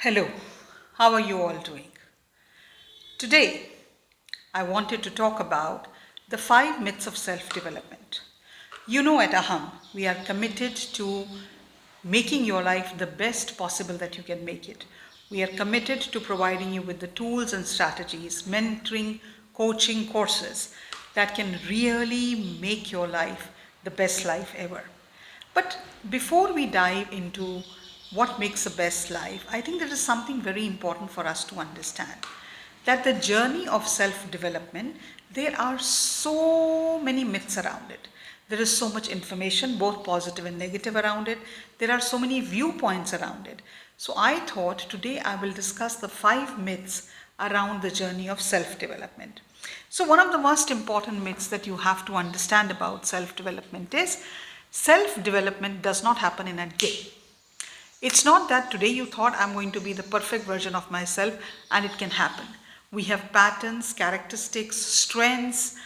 Hello, how are you all doing? Today, I wanted to talk about the 5 myths of self development. You know, at AHAM, we are committed to making your life the best possible that you can make it. We are committed to providing you with the tools and strategies, mentoring, coaching, courses that can really make your life the best life ever. But before we dive into what makes the best life, I think there is something very important for us to understand that the journey of self development, there are so many myths around it. There is so much information, both positive and negative, around it. There are so many viewpoints around it. So I thought today I will discuss the 5 myths around the journey of self development. So, one of the most important myths that you have to understand about self development is self development does not happen in a day. It's not that today you thought I'm going to be the perfect version of myself and it can happen. We have patterns, characteristics, strengths,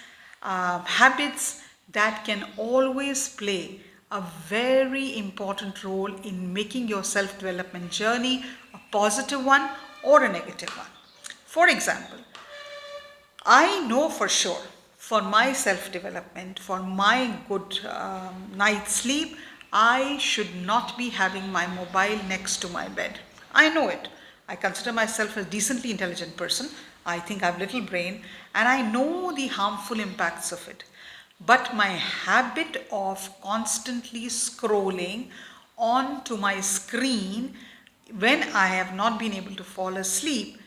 habits that can always play a very important role in making your self development journey a positive one or a negative one. For example, I know for sure for my self development, for my good night's sleep, I should not be having my mobile next to my bed. I know it. I consider myself a decently intelligent person. I think I have little brain and I know the harmful impacts of it. But my habit of constantly scrolling onto my screen when I have not been able to fall asleep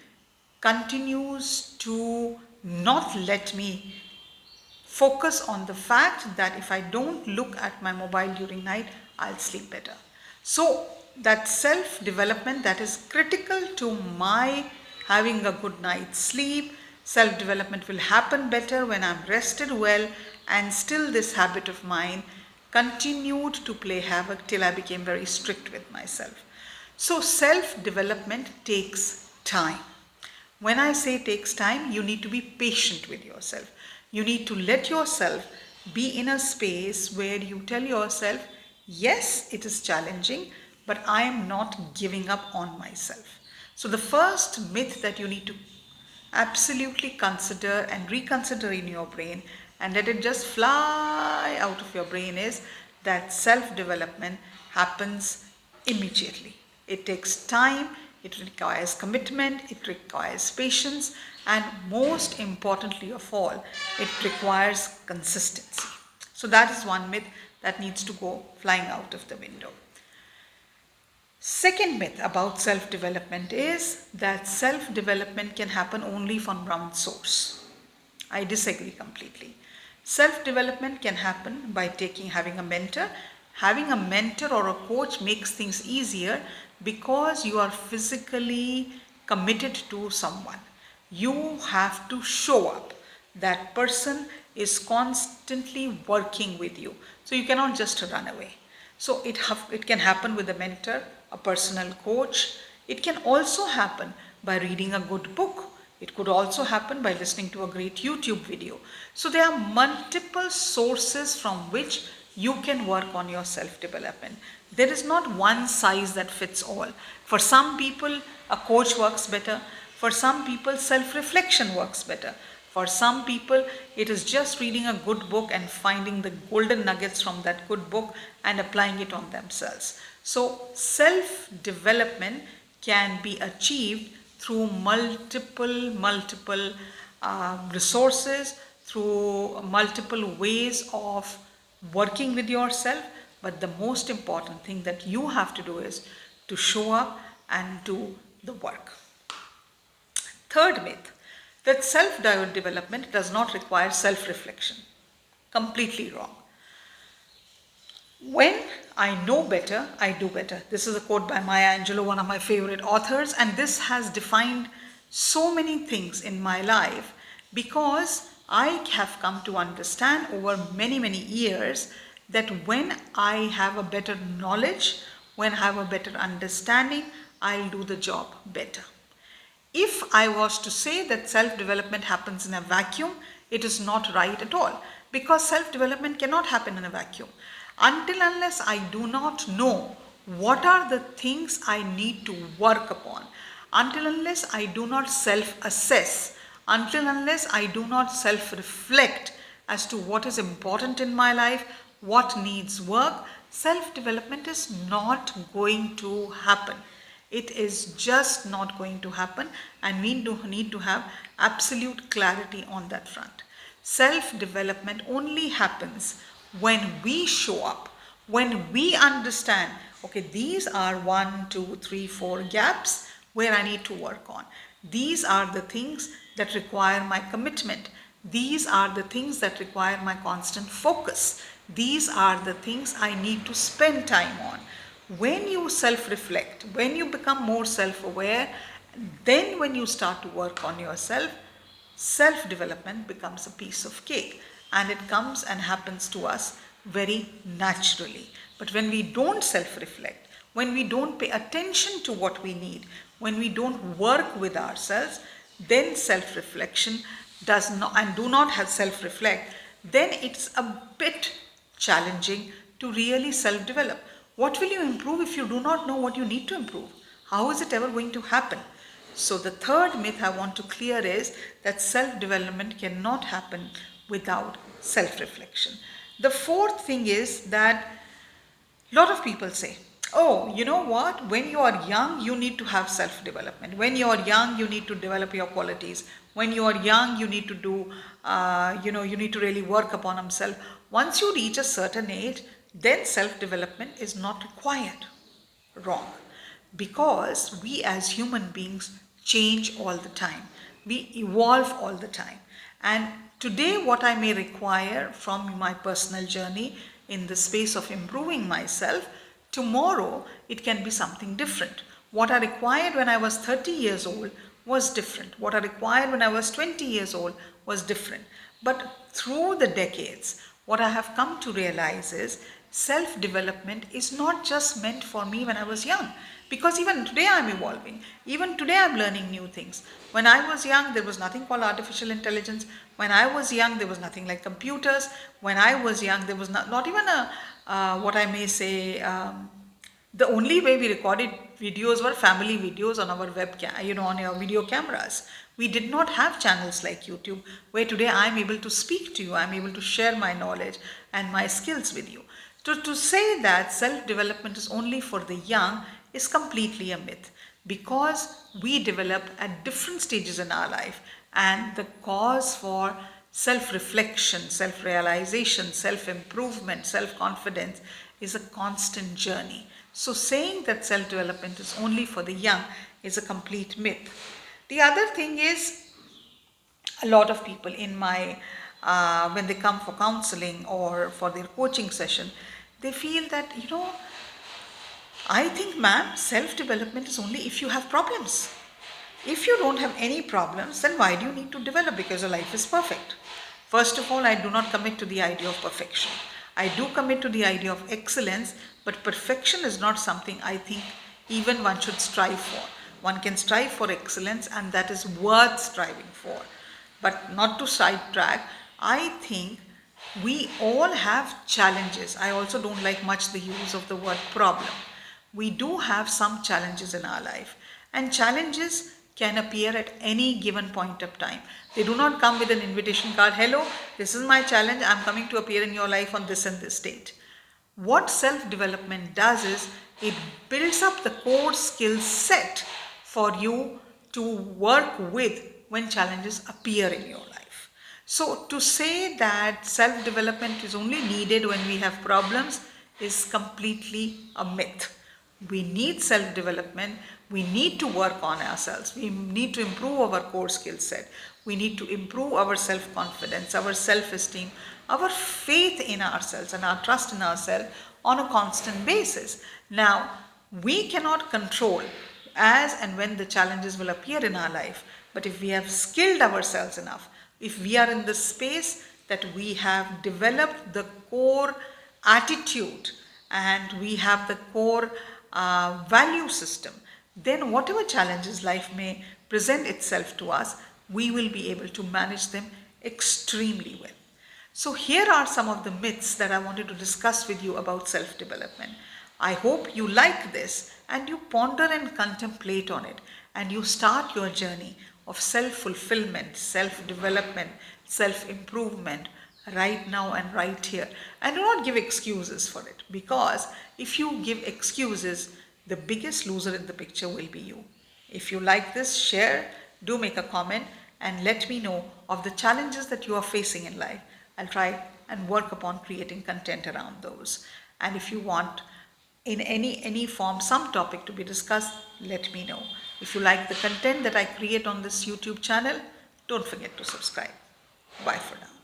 continues to not let me focus on the fact that if I don't look at my mobile during night, I'll sleep better. So that self development that is critical to my having a good night's sleep, self development will happen better when I'm rested well, and still this habit of mine continued to play havoc till I became very strict with myself. So self development takes time. When I say takes time, you need to be patient with yourself. You need to let yourself be in a space where you tell yourself, yes, it is challenging, but I am not giving up on myself. So, the first myth that you need to absolutely consider and reconsider in your brain and let it just fly out of your brain is that self development happens immediately. It takes time, it requires commitment, it requires patience, and most importantly of all, it requires consistency. So, that is one myth that needs to go flying out of the window. Second myth about self development is that self development can happen only from one source. I disagree completely. Self development can happen by having a mentor. Having a mentor or a coach makes things easier because you are physically committed to someone. You have to show up. That person is constantly working with you. So you cannot just run away. So it can happen with a mentor, a personal coach. It can also happen by reading a good book. It could also happen by listening to a great YouTube video. So there are multiple sources from which you can work on your self development. There is not one size that fits all. For some people, a coach works better. For some people, self reflection works better. For some people, it is just reading a good book and finding the golden nuggets from that good book and applying it on themselves. So, self development can be achieved through multiple resources, through multiple ways of working with yourself. But the most important thing that you have to do is to show up and do the work. Third myth, that self development does not require self reflection. Completely wrong. When I know better, I do better. This is a quote by Maya Angelou, one of my favorite authors, and this has defined so many things in my life because I have come to understand over many years that when I have a better knowledge, when I have a better understanding, I'll do the job better. If I was to say that self development happens in a vacuum, it is not right at all because self development cannot happen in a vacuum. Until unless I do not know What are the things I need to work upon? Until unless I do not self-assess, until unless I do not self-reflect as to what is important in my life, what needs work, self-development is not going to happen. It is just not going to happen, and we do need to have absolute clarity on that front. Self-development only happens when we show up, when we understand, okay, these are 1, 2, 3, 4 gaps where I need to work on. These are the things that require my commitment. These are the things that require my constant focus. These are the things I need to spend time on. When you self-reflect, when you become more self-aware, then when you start to work on yourself, self-development becomes a piece of cake, and it comes and happens to us very naturally. But when we don't self-reflect, when we don't pay attention to what we need, when we don't work with ourselves, then self-reflection does not, and do not have self-reflect, then it's a bit challenging to really self-develop. What will you improve if you do not know what you need to improve? How is it ever going to happen? So the third myth I want to clear is that self-development cannot happen without self-reflection. The fourth thing is that a lot of people say, oh, you know what, when you are young, you need to have self-development. When you are young, you need to develop your qualities. When you are young, you need to do, you need to really work upon yourself. Once you reach a certain age, then self-development is not required. Wrong. Because we as human beings change all the time. We evolve all the time. And today what I may require from my personal journey in the space of improving myself, tomorrow it can be something different. What I required when I was 30 years old was different. What I required when I was 20 years old was different. But through the decades, what I have come to realize is self-development is not just meant for me when I was young. Because even today I'm evolving. Even today I'm learning new things. When I was young, there was nothing called artificial intelligence. When I was young, there was nothing like computers. When I was young, there was not even what I may say, the only way we recorded videos were family videos on our webcam, on our video cameras. We did not have channels like YouTube, where today I'm able to speak to you, I'm able to share my knowledge and my skills with you. To say that self-development is only for the young is completely a myth, because we develop at different stages in our life, and the cause for self-reflection, self-realization, self-improvement, self-confidence is a constant journey. So saying that self-development is only for the young is a complete myth. The other thing is, a lot of people in my, when they come for counseling or for their coaching session, they feel that, I think, ma'am, self-development is only if you have problems. If you don't have any problems, then why do you need to develop? Because your life is perfect. First of all, I do not commit to the idea of perfection. I do commit to the idea of excellence, but perfection is not something I think even one should strive for. One can strive for excellence, and that is worth striving for. But not to sidetrack, I think we all have challenges. I also don't like much the use of the word problem. We do have some challenges in our life, and challenges can appear at any given point of time. They do not come with an invitation card. Hello, this is my challenge. I'm coming to appear in your life on this and this date. What self-development does is it builds up the core skill set for you to work with when challenges appear in your life. So to say that self-development is only needed when we have problems is completely a myth. We need self-development. We need to work on ourselves. We need to improve our core skill set. We need to improve our self-confidence, our self-esteem, our faith in ourselves and our trust in ourselves on a constant basis. Now, we cannot control as and when the challenges will appear in our life, but if we have skilled ourselves enough, if we are in the space that we have developed the core attitude and we have the core value system, then whatever challenges life may present itself to us, we will be able to manage them extremely well. So here are some of the myths that I wanted to discuss with you about self-development. I hope you like this and you ponder and contemplate on it and you start your journey of self fulfillment, self development, self improvement right now and right here. And do not give excuses for it, because if you give excuses, the biggest loser in the picture will be you. If you like this, share, do make a comment, and let me know of the challenges that you are facing in life. I'll try and work upon creating content around those. And if you want in any form some topic to be discussed, let me know. If you like the content that I create on this YouTube channel, don't forget to subscribe. Bye for now.